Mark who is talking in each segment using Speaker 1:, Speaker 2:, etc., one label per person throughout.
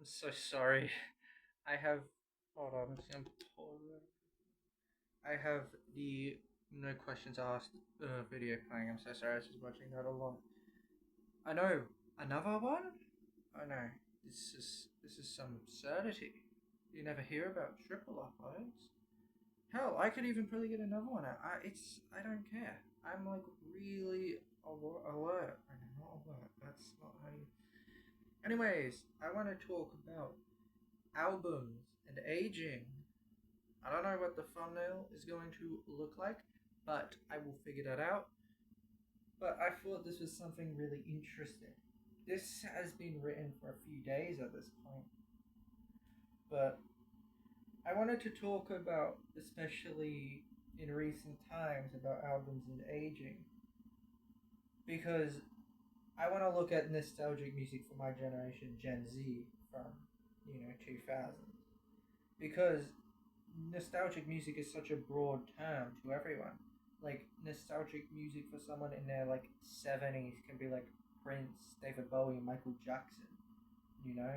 Speaker 1: I'm so sorry. I have. Hold on, I'm just gonna pause it. I have the no questions asked video playing. I'm so sorry, I was just watching that a lot. I know another one. I know this is some absurdity. You never hear about triple uploads. Hell, I could even probably get another one out. I don't care. I'm like really alert. I'm not alert. That's not how you. Anyways, I want to talk about albums and aging. I don't know what the thumbnail is going to look like, but I will figure that out. But I thought this was something really interesting. This has been written for a few days at this point, but I wanted to talk about, especially in recent times, about albums and aging, because I want to look at nostalgic music for my generation, Gen Z, from 2000, because nostalgic music is such a broad term to everyone. Like nostalgic music for someone in their like 70s can be like Prince, David Bowie, Michael Jackson, you know.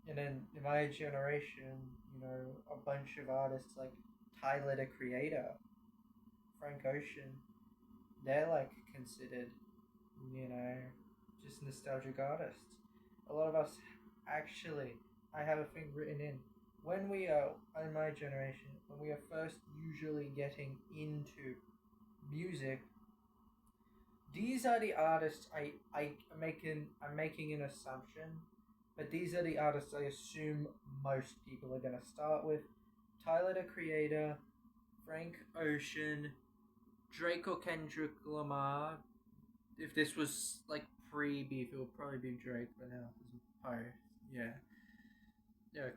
Speaker 1: And then in my generation, a bunch of artists like Tyler the Creator, Frank Ocean, they're like considered, you know, just nostalgic artists. A lot of us actually, I have a thing written in. When we are, in my generation, when we are first usually getting into music, these are the artists I'm making an assumption, but these are the artists I assume most people are gonna start with. Tyler the Creator, Frank Ocean, Drake or Kendrick Lamar. If this was like pre-beef, it would probably be Drake, but now it's post. Yeah, yeah.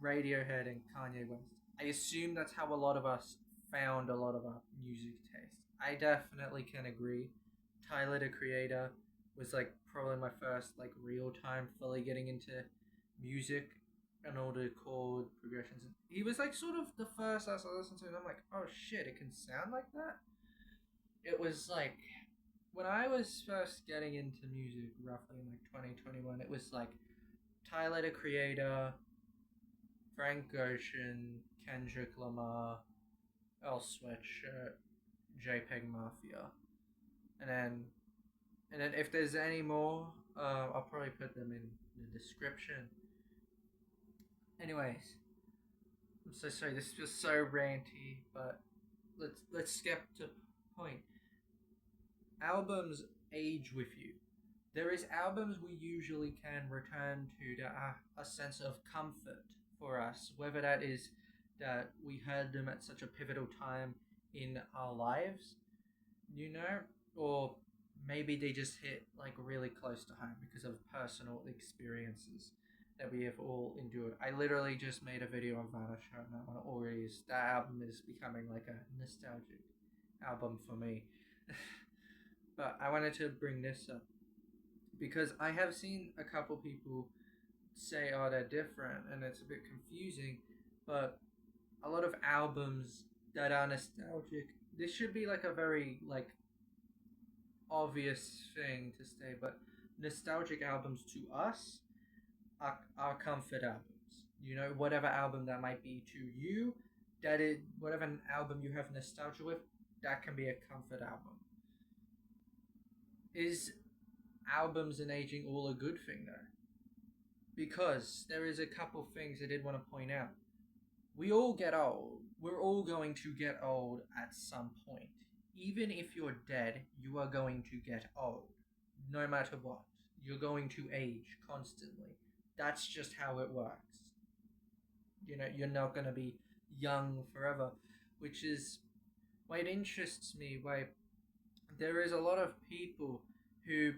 Speaker 1: Radiohead and Kanye West. I assume that's how a lot of us found a lot of our music taste. I definitely can agree. Tyler the Creator was like probably my first like real time fully getting into music and all the chord progressions. He was like sort of the first I listened to, and I'm like, oh shit, it can sound like that. It was like when I was first getting into music, roughly in like 2021, it was like Tyler the Creator, Frank Ocean, Kendrick Lamar, L Sweatshirt, JPEG Mafia, and then if there's any more, I'll probably put them in the description. Anyways, I'm so sorry. This was so ranty, but let's skip to point. Albums age with you. There is albums we usually can return to that are a sense of comfort for us, whether that is that we heard them at such a pivotal time in our lives, or maybe they just hit like really close to home because of personal experiences that we have all endured. I literally just made a video on Vanish and that one already is that album is becoming like a nostalgic album for me. But I wanted to bring this up because I have seen a couple people say, oh, they're different, and it's a bit confusing. But a lot of albums that are nostalgic, this should be like a very like obvious thing to say, but nostalgic albums to us are comfort albums. Whatever album that might be to you, that is whatever album you have nostalgia with, that can be a comfort album. Is albums and aging all a good thing though? Because there is a couple things I did want to point out. We all get old. We're all going to get old at some point. Even if you're dead, you are going to get old. No matter what. You're going to age constantly. That's just how it works. You're not going to be young forever, which is why it interests me. Why there is a lot of people who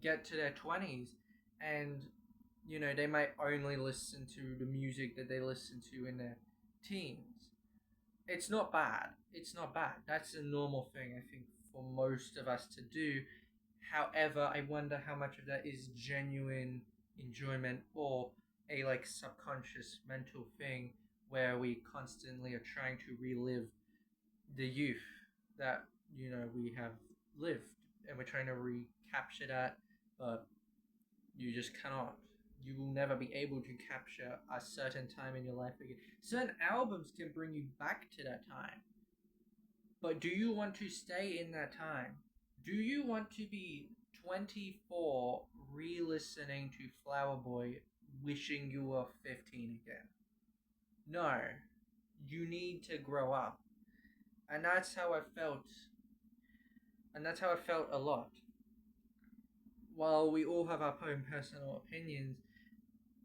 Speaker 1: get to their 20s and they might only listen to the music that they listen to in their teens. It's not bad. It's not bad. That's a normal thing, I think, for most of us to do. However, I wonder how much of that is genuine enjoyment or a like subconscious mental thing where we constantly are trying to relive the youth that we have lived, and we're trying to recapture that, but you just cannot. you will never be able to capture a certain time in your life again. Certain albums can bring you back to that time. But do you want to stay in that time? Do you want to be 24 re-listening to Flower Boy wishing you were 15 again? No. You need to grow up. And that's how I felt. And that's how I felt a lot. While we all have our own personal opinions,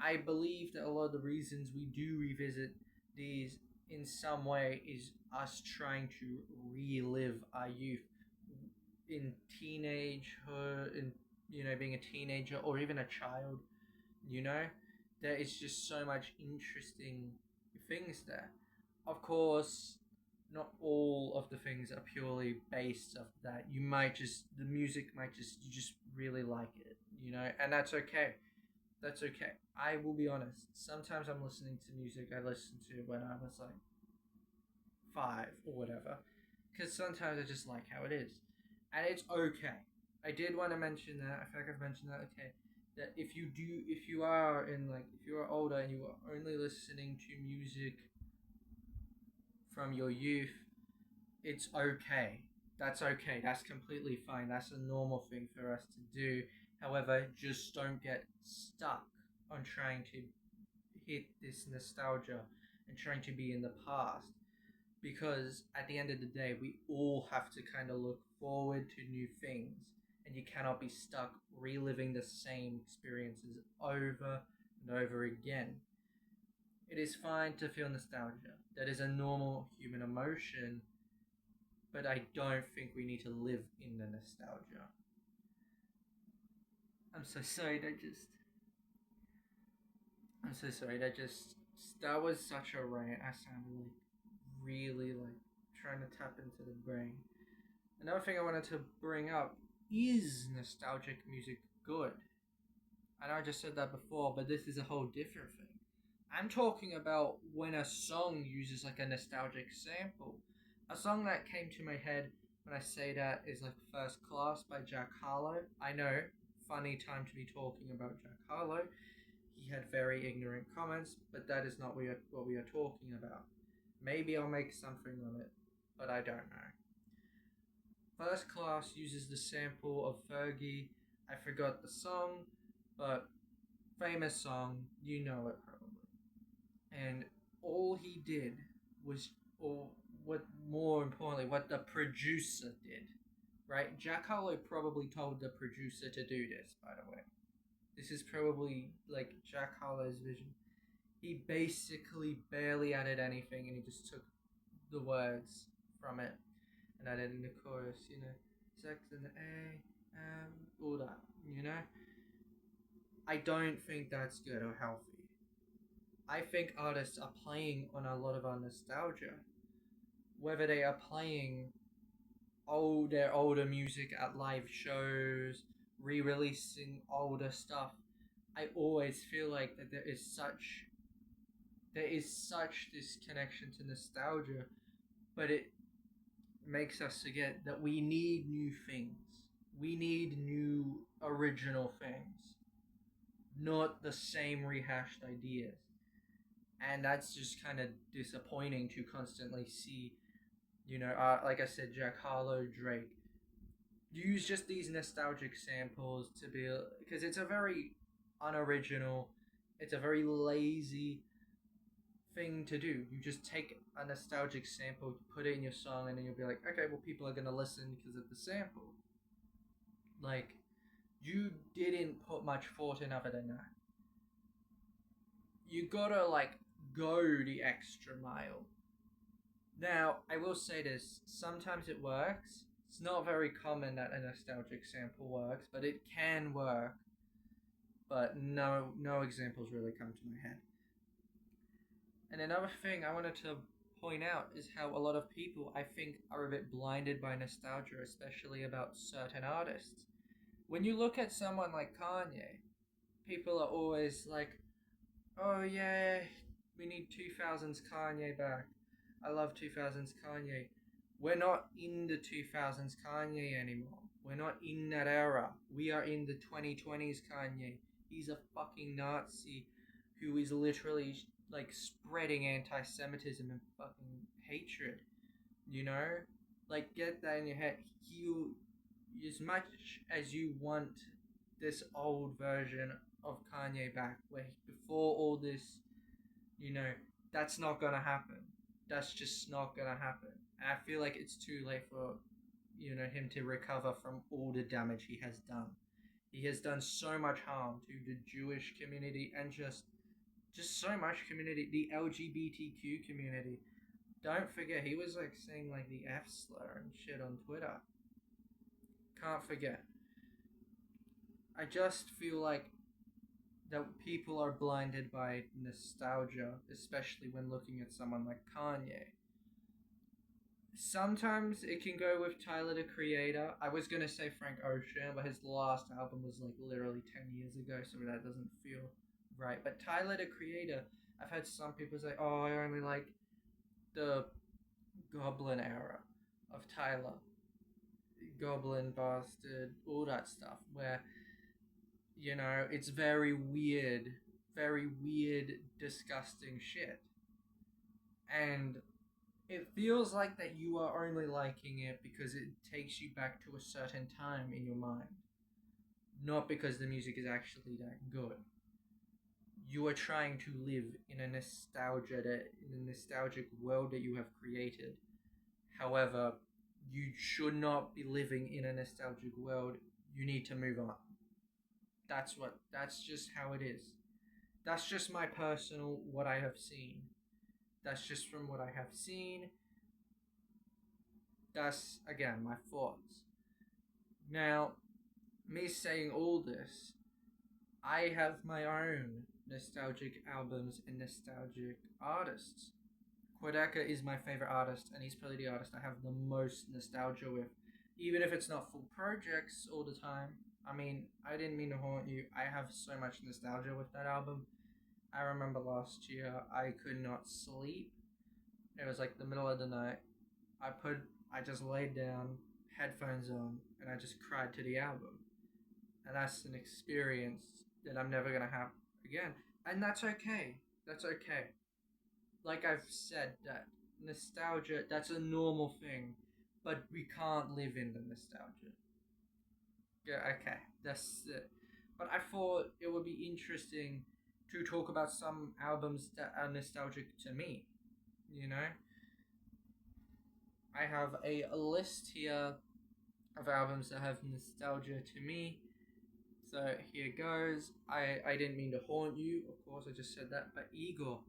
Speaker 1: I believe that a lot of the reasons we do revisit these in some way is us trying to relive our youth in teenagehood, in being a teenager or even a child. There is just so much interesting things there. Of course, not all of the things are purely based off that. The music might you just really like it, and that's okay. That's okay. I will be honest. Sometimes I'm listening to music I listened to when I was like 5 or whatever, because sometimes I just like how it is, and it's okay. I did want to mention that. I feel like I've mentioned that. Okay, that if you are older and you are only listening to music from your youth, it's okay. That's okay. That's completely fine. That's a normal thing for us to do. However, just don't get stuck on trying to hit this nostalgia and trying to be in the past. Because at the end of the day, we all have to kind of look forward to new things. And you cannot be stuck reliving the same experiences over and over again. It is fine to feel nostalgia. That is a normal human emotion. But I don't think we need to live in the nostalgia. I'm so sorry, that was such a rant. I sounded like really like trying to tap into the brain. Another thing I wanted to bring up is nostalgic music good? I know I just said that before, but this is a whole different thing. I'm talking about when a song uses like a nostalgic sample. A song that came to my head when I say that is like First Class by Jack Harlow. I know, funny time to be talking about Jack Harlow. He had very ignorant comments, but that is not what we are talking about. Maybe I'll make something on it, but I don't know. First Class uses the sample of Fergie. I forgot the song, but famous song, you know it probably. And all he did was, or what more importantly, what the producer did, right? Jack Harlow probably told the producer to do this, by the way. This is probably like Jack Harlow's vision. He basically barely added anything and he just took the words from it and added in the chorus, sex and the A, all that, I don't think that's good or healthy. I think artists are playing on a lot of our nostalgia. Whether they are playing their older music at live shows, re-releasing older stuff, I always feel like that there is such this connection to nostalgia, but it makes us forget that we need new things. We need new original things, not the same rehashed ideas. And that's just kind of disappointing to constantly see, like I said, Jack Harlow, Drake, use just these nostalgic samples to be, because it's a very unoriginal, it's a very lazy thing to do. You just take a nostalgic sample, put it in your song, and then you'll be like, okay, well, people are going to listen because of the sample. Like, you didn't put much thought in other than that. You gotta, go the extra mile. Now, I will say this, sometimes it works. It's not very common that a nostalgic sample works, but it can work. But no examples really come to my head. And another thing I wanted to point out is how a lot of people, I think, are a bit blinded by nostalgia, especially about certain artists. When you look at someone like Kanye, people are always like, oh yeah, we need 2000s Kanye back. I love 2000s Kanye. We're not in the 2000s Kanye anymore. We're not in that era. We are in the 2020s Kanye. He's a fucking Nazi who is literally like spreading anti-Semitism and fucking hatred. You know, like get that in your head. You, as much as you want this old version of Kanye back, where before all this, you know, that's not gonna happen. That's just not gonna happen. And I feel like it's too late for, you know, him to recover from all the damage he has done. He has done so much harm to the Jewish community and just so much community, the LGBTQ community. Don't forget, he was like saying like the F slur and shit on Twitter. Can't forget. I just feel like that people are blinded by nostalgia, especially when looking at someone like Kanye. Sometimes it can go with Tyler the Creator. I was gonna say Frank Ocean, but his last album was like literally 10 years ago, so that doesn't feel right. But Tyler the Creator, I've had some people say, oh, I only like the Goblin era of Tyler. Goblin, Bastard, all that stuff, where, you know, it's very weird, disgusting shit. And it feels like that you are only liking it because it takes you back to a certain time in your mind, not because the music is actually that good. You are trying to live in a nostalgic world that you have created. However, you should not be living in a nostalgic world. You need to move on. That's just how it is. That's just my personal, what I have seen. That's just from what I have seen. That's, again, my thoughts. Now, me saying all this, I have my own nostalgic albums and nostalgic artists. Quadeca is my favorite artist, and he's probably the artist I have the most nostalgia with. Even if it's not full projects all the time. I mean, I didn't mean to haunt you. I have so much nostalgia with that album. I remember last year I could not sleep. It was like the middle of the night. I just laid down, headphones on, and I just cried to the album. And that's an experience that I'm never gonna have again. And that's okay. That's okay. Like I've said, that nostalgia, that's a normal thing. But we can't live in the nostalgia. Yeah, okay. That's it. But I thought it would be interesting to talk about some albums that are nostalgic to me. You know? I have a list here of albums that have nostalgia to me. So here goes. I didn't mean to haunt you, of course, I just said that. But Igor.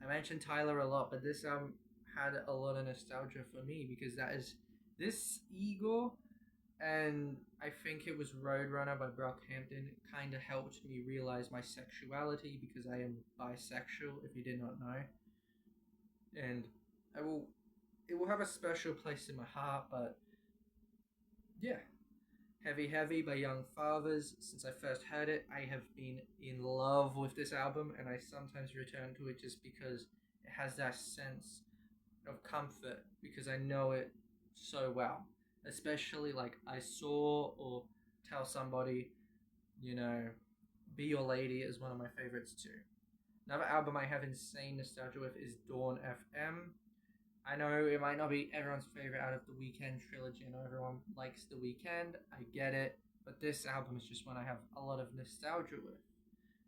Speaker 1: I mentioned Tyler a lot, but this album had a lot of nostalgia for me because that is this Igor, and I think it was Roadrunner by Brockhampton, kind of helped me realize my sexuality because I am bisexual, if you did not know. And it will have a special place in my heart, but yeah. Heavy by Young Fathers. Since I first heard it, I have been in love with this album, and I sometimes return to it just because it has that sense of comfort, because I know it so well. Especially like I Saw or Tell Somebody, you know, Be Your Lady is one of my favorites too. Another album I have insane nostalgia with is Dawn FM. I know it might not be everyone's favorite out of the Weeknd trilogy. I know everyone likes the Weeknd. I get it. But this album is just one I have a lot of nostalgia with.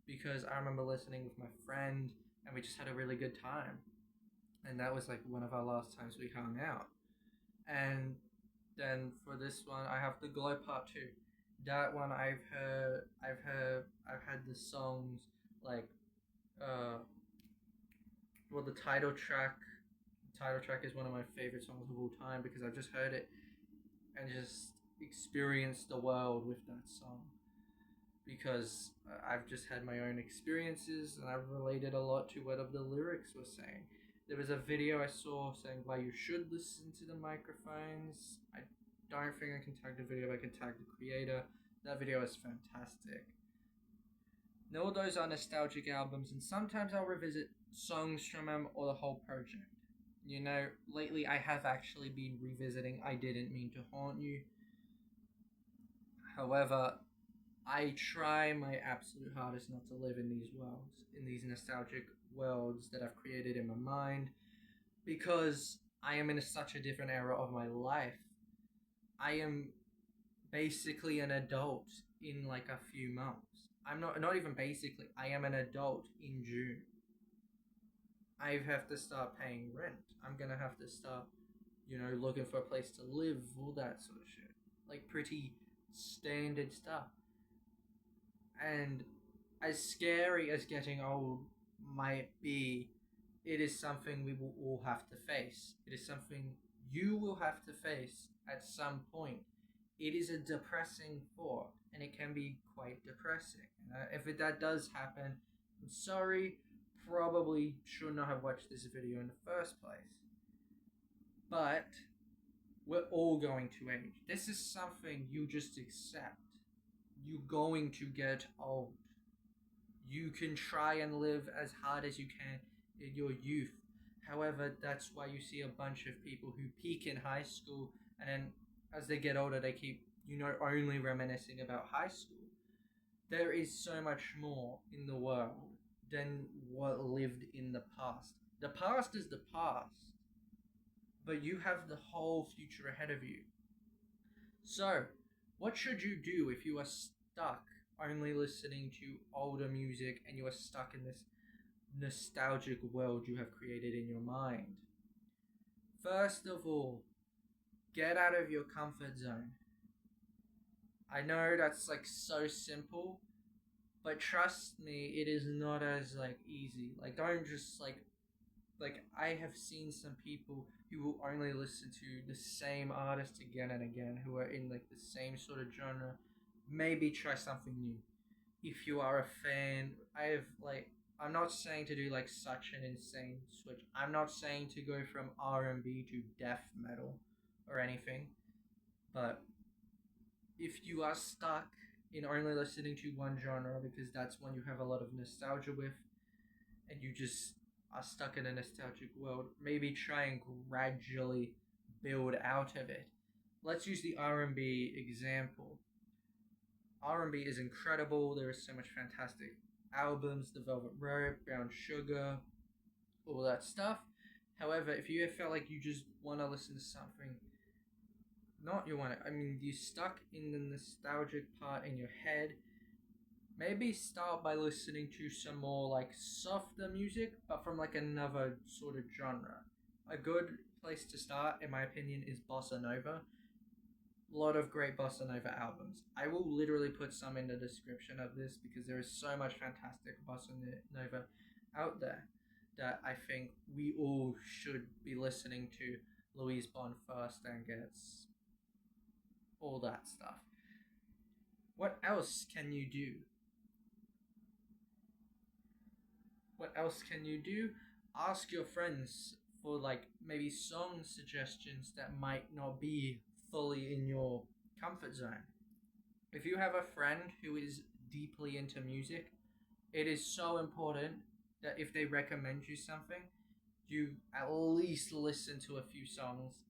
Speaker 1: Because I remember listening with my friend and we just had a really good time. And that was like one of our last times we hung out. And then for this one, I have the Glow Part 2. That one I've had the songs like, the title track. Title track is one of my favorite songs of all time because I've just heard it and just experienced the world with that song, because I've just had my own experiences and I've related a lot to what the lyrics were saying. There was a video I saw saying why you should listen to the microphones. I don't think I can tag the video, but I can tag the creator. That video is fantastic. Now, all those are nostalgic albums, and sometimes I'll revisit songs from them or the whole project. You know, lately I have actually been revisiting I Didn't Mean to Haunt You. However, I try my absolute hardest not to live in these worlds, in these nostalgic worlds that I've created in my mind, because I am in such a different era of my life. I am basically an adult in like a few months. I'm not even basically. I am an adult in June. I have to start paying rent. I'm gonna have to start, looking for a place to live, all that sort of shit. Like pretty standard stuff. And as scary as getting old might be, it is something we will all have to face. It is something you will have to face at some point. It is a depressing thought, and it can be quite depressing. That does happen, I'm sorry, probably should not have watched this video in the first place. But we're all going to age. This is something you just accept. You're going to get old. You can try and live as hard as you can in your youth. However, that's why you see a bunch of people who peak in high school, and then as they get older, they keep, only reminiscing about high school. There is so much more in the world than what lived in the past. The past is the past, but you have the whole future ahead of you. So, what should you do if you are stuck only listening to older music and you are stuck in this nostalgic world you have created in your mind? First of all, get out of your comfort zone. I know that's like so simple, but trust me, it is not as like easy. Like don't just like I have seen some people who will only listen to the same artist again and again, who are in like the same sort of genre. Maybe try something new. If you are a fan, I'm not saying to do like such an insane switch. I'm not saying to go from R&B to death metal or anything. But if you are stuck in only listening to one genre because that's one you have a lot of nostalgia with, and you just are stuck in a nostalgic world, maybe try and gradually build out of it. Let's use the R&B example. R&B is incredible. There is so much fantastic albums, The Velvet Rope, Brown Sugar, all that stuff. However, if you felt like you just want to listen to something, you're stuck in the nostalgic part in your head, maybe start by listening to some more like softer music, but from like another sort of genre. A good place to start, in my opinion, is bossa nova. A lot of great bossa nova albums. I will literally put some in the description of this because there is so much fantastic bossa nova out there that I think we all should be listening to. Luiz Bonfa, Getz, all that stuff. What else can you do? What else can you do? Ask your friends for like maybe song suggestions that might not be fully in your comfort zone. If you have a friend who is deeply into music, it is so important that if they recommend you something, you at least listen to a few songs,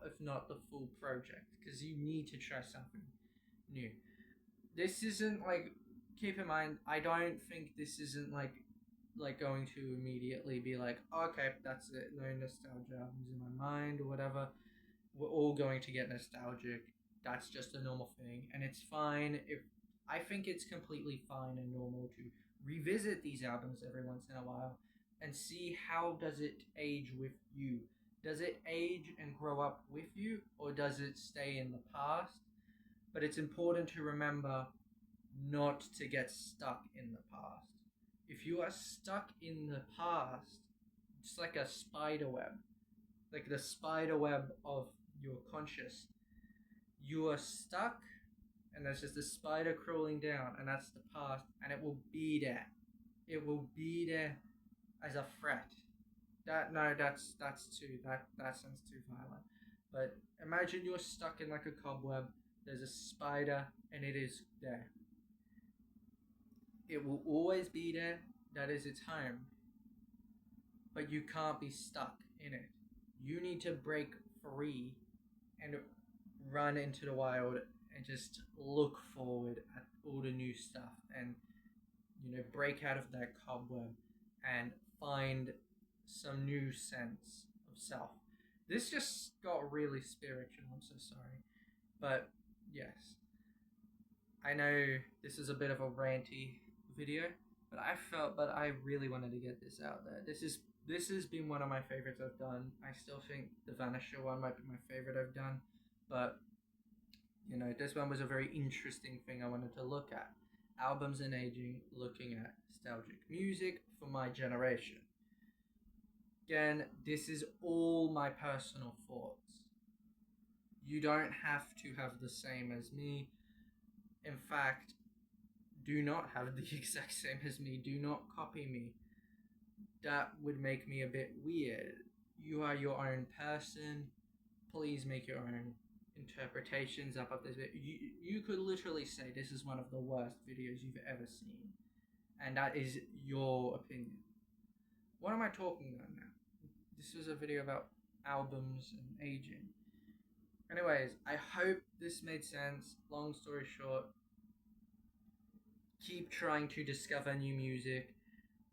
Speaker 1: if not the full project, because you need to try something new. This isn't like, keep in mind, I don't think this isn't like going to immediately be like, okay, that's it, no nostalgia albums in my mind or whatever. We're all going to get nostalgic. That's just a normal thing, and it's fine. If I think it's completely fine and normal to revisit these albums every once in a while and see how does it age with you. Does it age and grow up with you, or does it stay in the past? But it's important to remember not to get stuck in the past. If you are stuck in the past, it's like a spider web, like the spider web of your conscious. You are stuck, and there's just a spider crawling down, and that's the past, and it will be there. It will be there as a threat. That sounds too violent. But imagine you're stuck in like a cobweb. There's a spider, and it is there. It will always be there. That is its home. But you can't be stuck in it. You need to break free and run into the wild and just look forward at all the new stuff and, break out of that cobweb and find some new sense of self. This just got really spiritual. I'm so sorry. But yes, I know this is a bit of a ranty video, but I really wanted to get this out there. This has been one of my favorites I've done. I still think the Vanisher one might be my favorite I've done, but this one was a very interesting thing I wanted to look at. Albums and aging, looking at nostalgic music for my generation. Again, this is all my personal thoughts. You don't have to have the same as me. In fact, do not have the exact same as me. Do not copy me. That would make me a bit weird. You are your own person. Please make your own interpretations up of this video. You could literally say this is one of the worst videos you've ever seen. And that is your opinion. What am I talking about now? This was a video about albums and aging. Anyways, I hope this made sense. Long story short, keep trying to discover new music,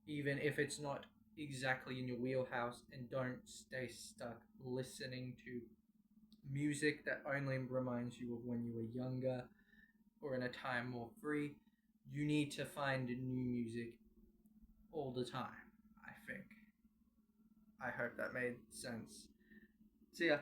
Speaker 1: even if it's not exactly in your wheelhouse, and don't stay stuck listening to music that only reminds you of when you were younger or in a time more free. You need to find new music all the time, I think. I hope that made sense. See ya.